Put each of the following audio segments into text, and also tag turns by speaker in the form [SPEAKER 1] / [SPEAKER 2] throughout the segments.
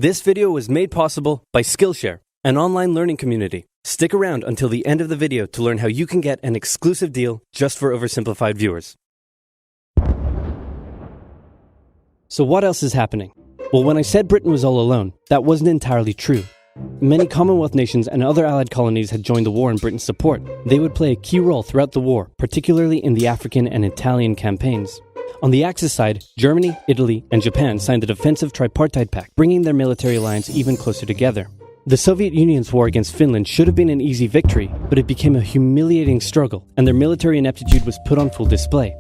[SPEAKER 1] This video was made possible by Skillshare, an online learning community. Stick around until the end of the video to learn how you can get an exclusive deal just for Oversimplified viewers. So what else is happening? Well, when I said Britain was all alone, that wasn't entirely true. Many Commonwealth nations and other allied colonies had joined the war in Britain's support. They would play a key role throughout the war, particularly in the African and Italian campaigns. On the Axis side, Germany, Italy, and Japan signed the defensive tripartite pact, bringing their military alliance even closer together. The Soviet Union's war against Finland should have been an easy victory, but it became a humiliating struggle, and their military ineptitude was put on full display.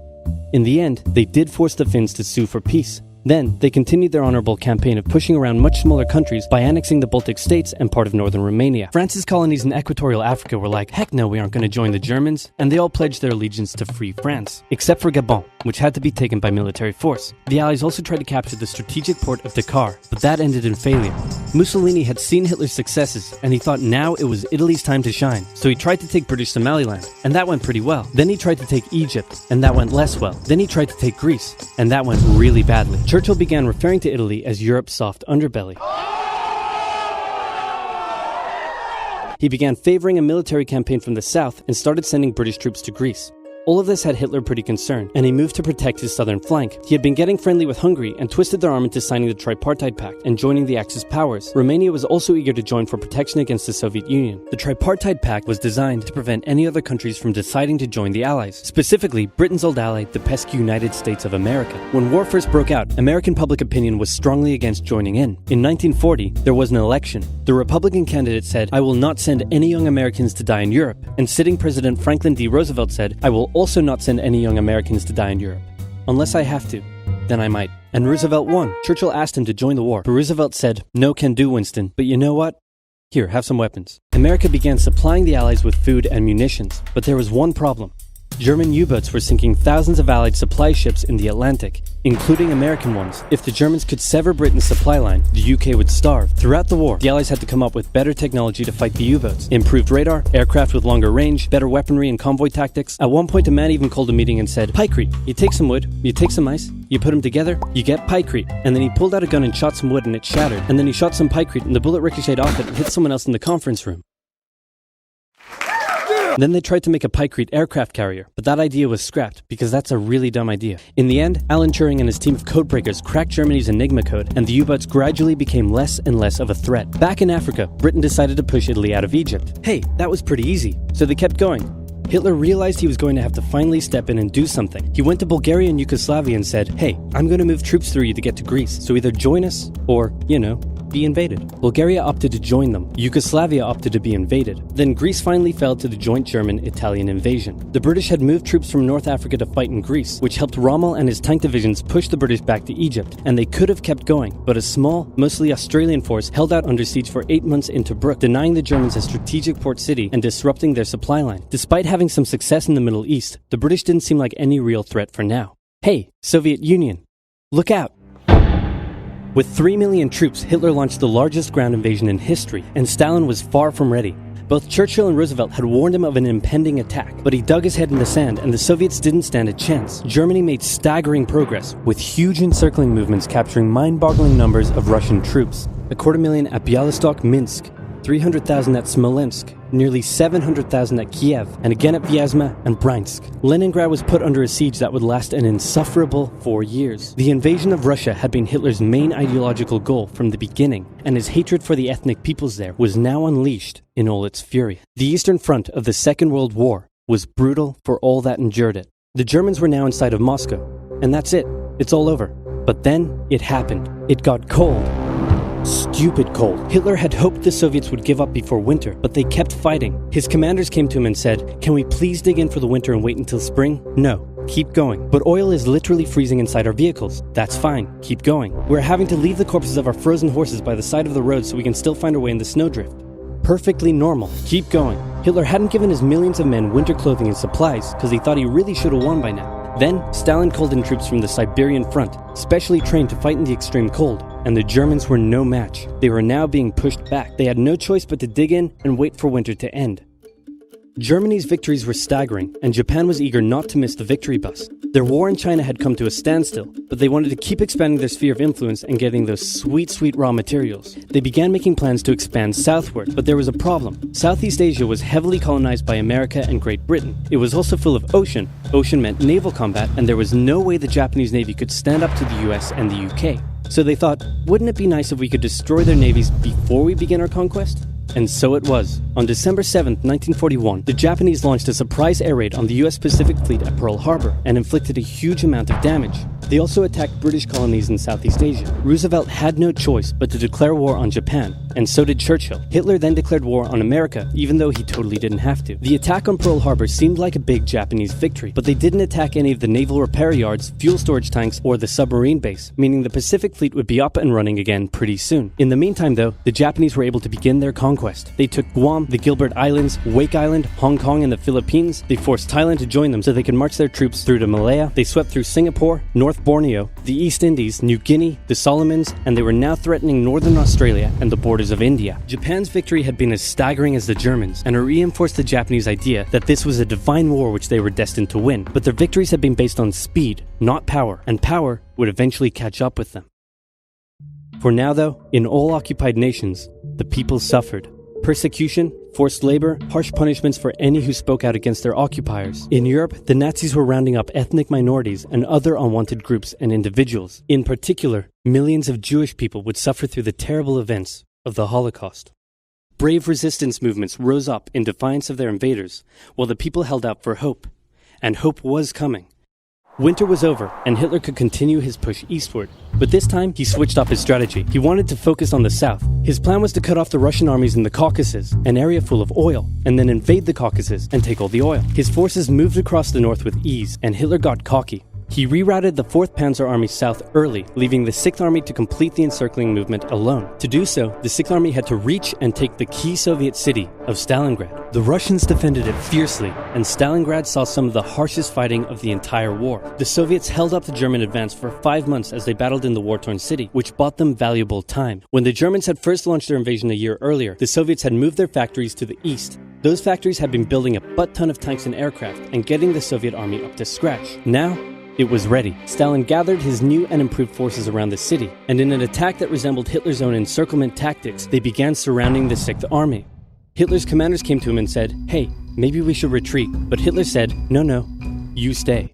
[SPEAKER 1] In the end, they did force the Finns to sue for peace. Then, they continued their honorable campaign of pushing around much smaller countries by annexing the Baltic states and part of northern Romania. France's colonies in equatorial Africa were like, heck no, we aren't going to join the Germans, and they all pledged their allegiance to free France, except for Gabon, which had to be taken by military force. The Allies also tried to capture the strategic port of Dakar, but that ended in failure. Mussolini had seen Hitler's successes, and he thought now it was Italy's time to shine, so he tried to take British Somaliland, and that went pretty well. Then he tried to take Egypt, and that went less well. Then he tried to take Greece, and that went really badly. Churchill began referring to Italy as Europe's soft underbelly. He began favoring a military campaign from the south and started sending British troops to Greece. All of this had Hitler pretty concerned, and he moved to protect his southern flank. He had been getting friendly with Hungary and twisted their arm into signing the Tripartite Pact and joining the Axis powers. Romania was also eager to join for protection against the Soviet Union. The Tripartite Pact was designed to prevent any other countries from deciding to join the Allies, specifically Britain's old ally, the pesky United States of America. When war first broke out, American public opinion was strongly against joining in. In 1940, there was an election. The Republican candidate said, "I will not send any young Americans to die in Europe," and sitting President Franklin D. Roosevelt said, "I will also not send any young Americans to die in Europe. Unless I have to, then I might." And Roosevelt won. Churchill asked him to join the war, but Roosevelt said, "No can do, Winston, but you know what? Here, have some weapons." America began supplying the Allies with food and munitions, but there was one problem. German U-boats were sinking thousands of Allied supply ships in the Atlantic, including American ones. If the Germans could sever Britain's supply line, the UK would starve. Throughout the war, the Allies had to come up with better technology to fight the U-boats. Improved radar, aircraft with longer range, better weaponry and convoy tactics. At one point, a man even called a meeting and said, "Pykrete, you take some wood, you take some ice, you put them together, you get pykrete." And then he pulled out a gun and shot some wood and it shattered. And then he shot some pykrete and the bullet ricocheted off it and hit someone else in the conference room. Then they tried to make a pykrete aircraft carrier, but that idea was scrapped because that's a really dumb idea. In the end, Alan Turing and his team of codebreakers cracked Germany's Enigma code, and the U-boats gradually became less and less of a threat. Back in Africa, Britain decided to push Italy out of Egypt. Hey, that was pretty easy, so they kept going. Hitler realized he was going to have to finally step in and do something. He went to Bulgaria and Yugoslavia and said, "Hey, I'm going to move troops through you to get to Greece, so either join us or, be invaded." Bulgaria opted to join them. Yugoslavia opted to be invaded. Then Greece finally fell to the joint German-Italian invasion. The British had moved troops from North Africa to fight in Greece, which helped Rommel and his tank divisions push the British back to Egypt, and they could have kept going, but a small, mostly Australian force held out under siege for 8 months in Tobruk, denying the Germans a strategic port city and disrupting their supply line. Despite having some success in the Middle East, the British didn't seem like any real threat for now. Hey, Soviet Union, look out! With 3 million troops, Hitler launched the largest ground invasion in history, and Stalin was far from ready. Both Churchill and Roosevelt had warned him of an impending attack, but he dug his head in the sand and the Soviets didn't stand a chance. Germany made staggering progress, with huge encircling movements capturing mind-boggling numbers of Russian troops. 250,000 at Bialystok, Minsk, 300,000 at Smolensk, nearly 700,000 at Kiev, and again at Vyazma and Bryansk. Leningrad was put under a siege that would last an insufferable 4 years. The invasion of Russia had been Hitler's main ideological goal from the beginning, and his hatred for the ethnic peoples there was now unleashed in all its fury. The Eastern Front of the Second World War was brutal for all that endured it. The Germans were now inside of Moscow, and that's it. It's all over. But then it happened. It got cold. Stupid cold. Hitler had hoped the Soviets would give up before winter, but they kept fighting. His commanders came to him and said, "Can we please dig in for the winter and wait until spring?" "No, keep going." "But oil is literally freezing inside our vehicles." "That's fine, keep going." "We're having to leave the corpses of our frozen horses by the side of the road so we can still find our way in the snowdrift." "Perfectly normal, keep going." Hitler hadn't given his millions of men winter clothing and supplies because he thought he really should have won by now. Then, Stalin called in troops from the Siberian front, specially trained to fight in the extreme cold, and the Germans were no match. They were now being pushed back. They had no choice but to dig in and wait for winter to end. Germany's victories were staggering, and Japan was eager not to miss the victory bus. Their war in China had come to a standstill, but they wanted to keep expanding their sphere of influence and getting those sweet raw materials. They began making plans to expand southward, but there was a problem. Southeast Asia was heavily colonized by America and Great Britain. It was also full of ocean. Ocean meant naval combat, and there was no way the Japanese Navy could stand up to the US and the UK. So they thought, wouldn't it be nice if we could destroy their navies before we begin our conquest? And so it was. On December 7, 1941, the Japanese launched a surprise air raid on the US Pacific Fleet at Pearl Harbor and inflicted a huge amount of damage. They also attacked British colonies in Southeast Asia. Roosevelt had no choice but to declare war on Japan, and so did Churchill. Hitler then declared war on America, even though he totally didn't have to. The attack on Pearl Harbor seemed like a big Japanese victory, but they didn't attack any of the naval repair yards, fuel storage tanks, or the submarine base, meaning the Pacific Fleet would be up and running again pretty soon. In the meantime, though, the Japanese were able to begin their conquest. They took Guam, the Gilbert Islands, Wake Island, Hong Kong, and the Philippines. They forced Thailand to join them so they could march their troops through to Malaya. They swept through Singapore, North Borneo, the East Indies, New Guinea, the Solomons, and they were now threatening northern Australia and the borders of India. Japan's victory had been as staggering as the Germans, and it reinforced the Japanese idea that this was a divine war which they were destined to win. But their victories had been based on speed, not power, and power would eventually catch up with them. For now, though, in all occupied nations, the people suffered. Persecution, forced labor, harsh punishments for any who spoke out against their occupiers. In Europe, the Nazis were rounding up ethnic minorities and other unwanted groups and individuals. In particular, millions of Jewish people would suffer through the terrible events of the Holocaust. Brave resistance movements rose up in defiance of their invaders, while the people held out for hope. And hope was coming. Winter was over, and Hitler could continue his push eastward. But this time, he switched up his strategy. He wanted to focus on the south. His plan was to cut off the Russian armies in the Caucasus, an area full of oil, and then invade the Caucasus and take all the oil. His forces moved across the north with ease, and Hitler got cocky. He rerouted the 4th Panzer Army south early, leaving the 6th Army to complete the encircling movement alone. To do so, the 6th Army had to reach and take the key Soviet city of Stalingrad. The Russians defended it fiercely, and Stalingrad saw some of the harshest fighting of the entire war. The Soviets held up the German advance for 5 months as they battled in the war-torn city, which bought them valuable time. When the Germans had first launched their invasion a year earlier, the Soviets had moved their factories to the east. Those factories had been building a butt-ton of tanks and aircraft and getting the Soviet army up to scratch. Now, it was ready. Stalin gathered his new and improved forces around the city, and in an attack that resembled Hitler's own encirclement tactics, they began surrounding the 6th Army. Hitler's commanders came to him and said, "Hey, maybe we should retreat." But Hitler said, No, you stay.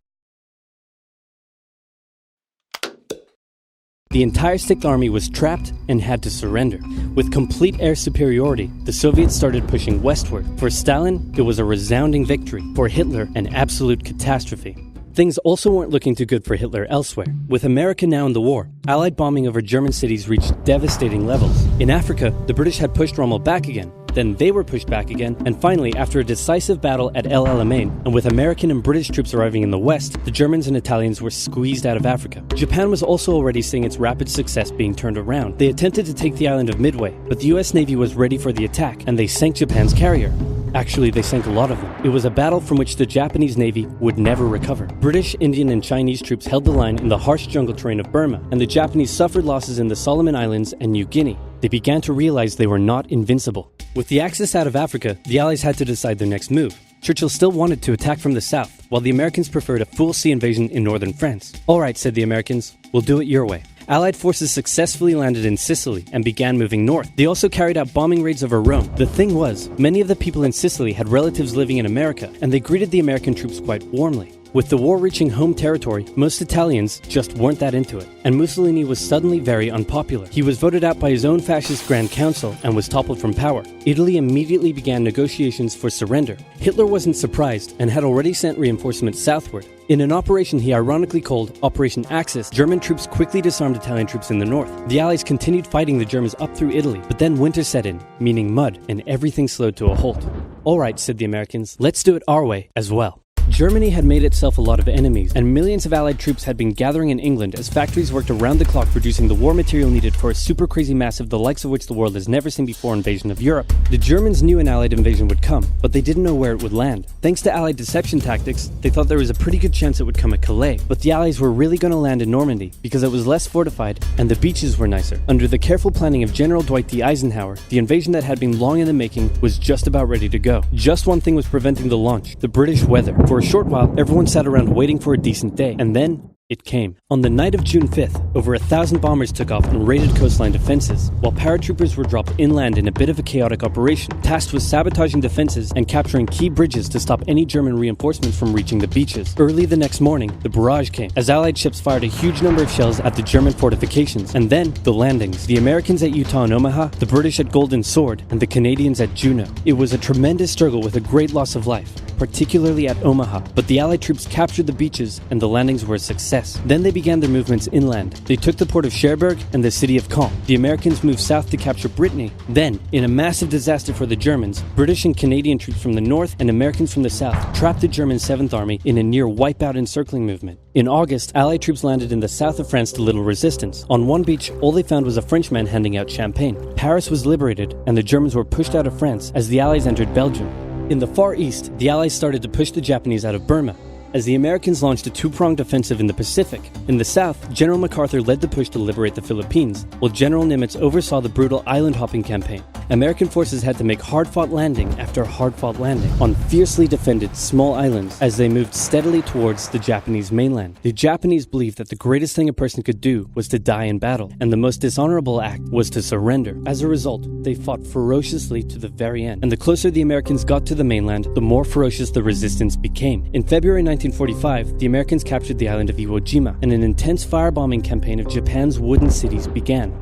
[SPEAKER 1] The entire 6th Army was trapped and had to surrender. With complete air superiority, the Soviets started pushing westward. For Stalin, it was a resounding victory. For Hitler, an absolute catastrophe. Things also weren't looking too good for Hitler elsewhere. With America now in the war, Allied bombing over German cities reached devastating levels. In Africa, the British had pushed Rommel back again. Then they were pushed back again, and finally, after a decisive battle at El Alamein, and with American and British troops arriving in the west, the Germans and Italians were squeezed out of Africa. Japan was also already seeing its rapid success being turned around. They attempted to take the island of Midway, but the US Navy was ready for the attack, and they sank Japan's carrier. Actually, they sank a lot of them. It was a battle from which the Japanese Navy would never recover. British, Indian, and Chinese troops held the line in the harsh jungle terrain of Burma, and the Japanese suffered losses in the Solomon Islands and New Guinea. They began to realize they were not invincible. With the Axis out of Africa, the Allies had to decide their next move. Churchill still wanted to attack from the south, while the Americans preferred a full sea invasion in northern France. "All right," said the Americans, "we'll do it your way." Allied forces successfully landed in Sicily and began moving north. They also carried out bombing raids over Rome. The thing was, many of the people in Sicily had relatives living in America, and they greeted the American troops quite warmly. With the war reaching home territory, most Italians just weren't that into it, and Mussolini was suddenly very unpopular. He was voted out by his own fascist Grand Council and was toppled from power. Italy immediately began negotiations for surrender. Hitler wasn't surprised and had already sent reinforcements southward. In an operation he ironically called Operation Axis, German troops quickly disarmed Italian troops in the north. The Allies continued fighting the Germans up through Italy, but then winter set in, meaning mud, and everything slowed to a halt. "All right," said the Americans, "let's do it our way as well." Germany had made itself a lot of enemies, and millions of Allied troops had been gathering in England as factories worked around the clock producing the war material needed for a super crazy massive the likes of which the world has never seen before invasion of Europe. The Germans knew an Allied invasion would come, but they didn't know where it would land. Thanks to Allied deception tactics, they thought there was a pretty good chance it would come at Calais, but the Allies were really going to land in Normandy because it was less fortified and the beaches were nicer. Under the careful planning of General Dwight D. Eisenhower, the invasion that had been long in the making was just about ready to go. Just one thing was preventing the launch: the British weather. For For a short while, everyone sat around waiting for a decent day, and then it came. On the night of June 5th, over 1,000 bombers took off and raided coastline defenses, while paratroopers were dropped inland in a bit of a chaotic operation, tasked with sabotaging defenses and capturing key bridges to stop any German reinforcements from reaching the beaches. Early the next morning, the barrage came, as Allied ships fired a huge number of shells at the German fortifications, and then the landings. The Americans at Utah and Omaha, the British at Golden Sword, and the Canadians at Juneau. It was a tremendous struggle with a great loss of life, particularly at Omaha, but the Allied troops captured the beaches and the landings were a success. Then they began their movements inland. They took the port of Cherbourg and the city of Caen. The Americans moved south to capture Brittany. Then, in a massive disaster for the Germans, British and Canadian troops from the north and Americans from the south trapped the German 7th Army in a near wipeout encircling movement. In August, Allied troops landed in the south of France to little resistance. On one beach, all they found was a Frenchman handing out champagne. Paris was liberated, and the Germans were pushed out of France as the Allies entered Belgium. In the Far East, the Allies started to push the Japanese out of Burma, as the Americans launched a two-pronged offensive in the Pacific. In the south, General MacArthur led the push to liberate the Philippines, while General Nimitz oversaw the brutal island-hopping campaign. American forces had to make hard-fought landing after hard-fought landing on fiercely defended small islands as they moved steadily towards the Japanese mainland. The Japanese believed that the greatest thing a person could do was to die in battle, and the most dishonorable act was to surrender. As a result, they fought ferociously to the very end, and the closer the Americans got to the mainland, the more ferocious the resistance became. In February 1945, the Americans captured the island of Iwo Jima, and an intense firebombing campaign of Japan's wooden cities began.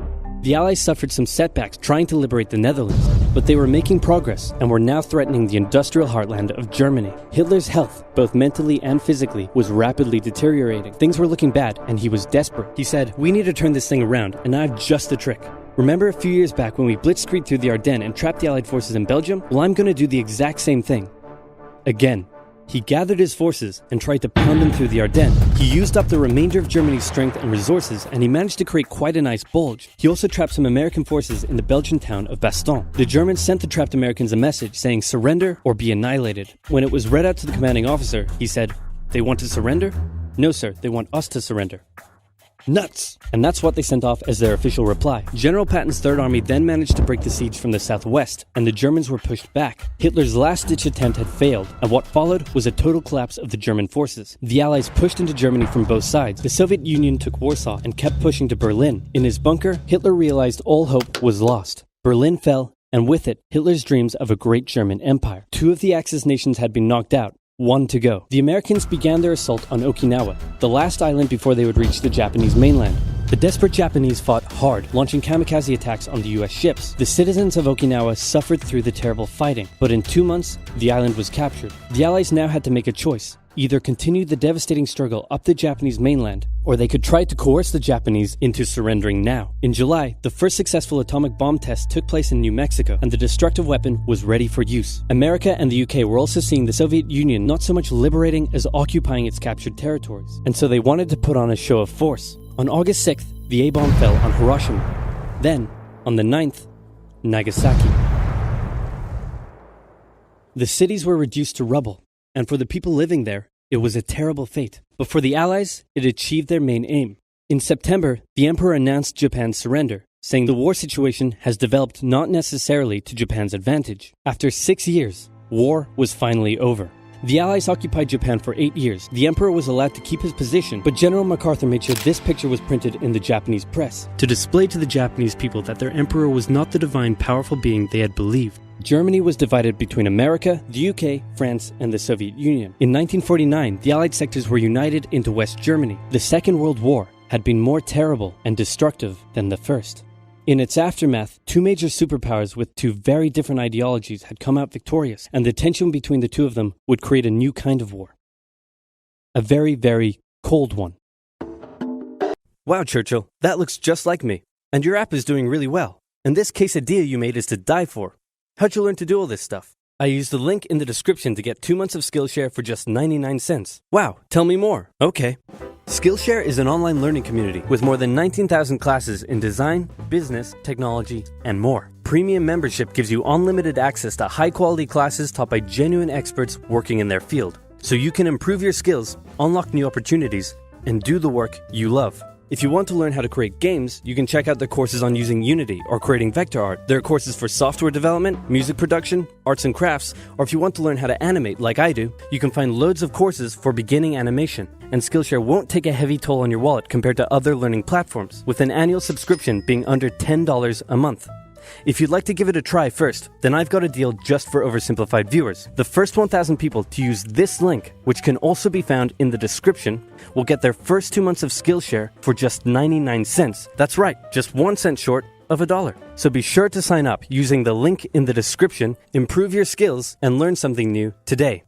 [SPEAKER 1] The Allies suffered some setbacks trying to liberate the Netherlands, but they were making progress and were now threatening the industrial heartland of Germany. Hitler's health, both mentally and physically, was rapidly deteriorating. Things were looking bad, and he was desperate. He said, "We need to turn this thing around, and I have just the trick. Remember a few years back when we blitzkrieged through the Ardennes and trapped the Allied forces in Belgium? Well, I'm going to do the exact same thing. Again." He gathered his forces and tried to pound them through the Ardennes. He used up the remainder of Germany's strength and resources, and he managed to create quite a nice bulge. He also trapped some American forces in the Belgian town of Bastogne. The Germans sent the trapped Americans a message saying surrender or be annihilated. When it was read out to the commanding officer, he said, "They want to surrender? No, sir, they want us to surrender." Nuts! And that's what they sent off as their official reply. General Patton's Third Army then managed to break the siege from the southwest, and the Germans were pushed back. Hitler's last-ditch attempt had failed, and what followed was a total collapse of the German forces. The Allies pushed into Germany from both sides. The Soviet Union took Warsaw and kept pushing to Berlin. In his bunker, Hitler realized all hope was lost. Berlin fell, and with it, Hitler's dreams of a great German empire. Two of the Axis nations had been knocked out. One to go. The Americans began their assault on Okinawa, the last island before they would reach the Japanese mainland. The desperate Japanese fought hard, launching kamikaze attacks on the US ships. The citizens of Okinawa suffered through the terrible fighting, but in 2 months, the island was captured. The Allies now had to make a choice. Either continue the devastating struggle up the Japanese mainland, or they could try to coerce the Japanese into surrendering now. In July, the first successful atomic bomb test took place in New Mexico, and the destructive weapon was ready for use. America and the UK were also seeing the Soviet Union not so much liberating as occupying its captured territories, and so they wanted to put on a show of force. On August 6th, the A-bomb fell on Hiroshima. Then, on the 9th, Nagasaki. The cities were reduced to rubble, and for the people living there, it was a terrible fate. But for the Allies, it achieved their main aim. In September, the Emperor announced Japan's surrender, saying the war situation has developed not necessarily to Japan's advantage. After 6 years, war was finally over. The Allies occupied Japan for 8 years. The Emperor was allowed to keep his position, but General MacArthur made sure this picture was printed in the Japanese press, to display to the Japanese people that their Emperor was not the divine, powerful being they had believed. Germany was divided between America, the UK, France, and the Soviet Union. In 1949, the Allied sectors were united into West Germany. The Second World War had been more terrible and destructive than the first. In its aftermath, two major superpowers with two very different ideologies had come out victorious, and the tension between the two of them would create a new kind of war. A very, very cold one. Wow, Churchill, that looks just like me. And your app is doing really well. And this quesadilla you made is to die for. How'd you learn to do all this stuff? I used the link in the description to get 2 months of Skillshare for just 99 cents. Wow, tell me more. Okay. Skillshare is an online learning community with more than 19,000 classes in design, business, technology, and more. Premium membership gives you unlimited access to high-quality classes taught by genuine experts working in their field, so you can improve your skills, unlock new opportunities, and do the work you love. If you want to learn how to create games, you can check out the courses on using Unity or creating vector art. There are courses for software development, music production, arts and crafts, or if you want to learn how to animate like I do, you can find loads of courses for beginning animation. And Skillshare won't take a heavy toll on your wallet compared to other learning platforms, with an annual subscription being under $10 a month. If you'd like to give it a try first, then I've got a deal just for Oversimplified viewers. The first 1,000 people to use this link, which can also be found in the description, will get their first 2 months of Skillshare for just 99 cents. That's right, just 1 cent short of $1. So be sure to sign up using the link in the description, improve your skills, and learn something new today.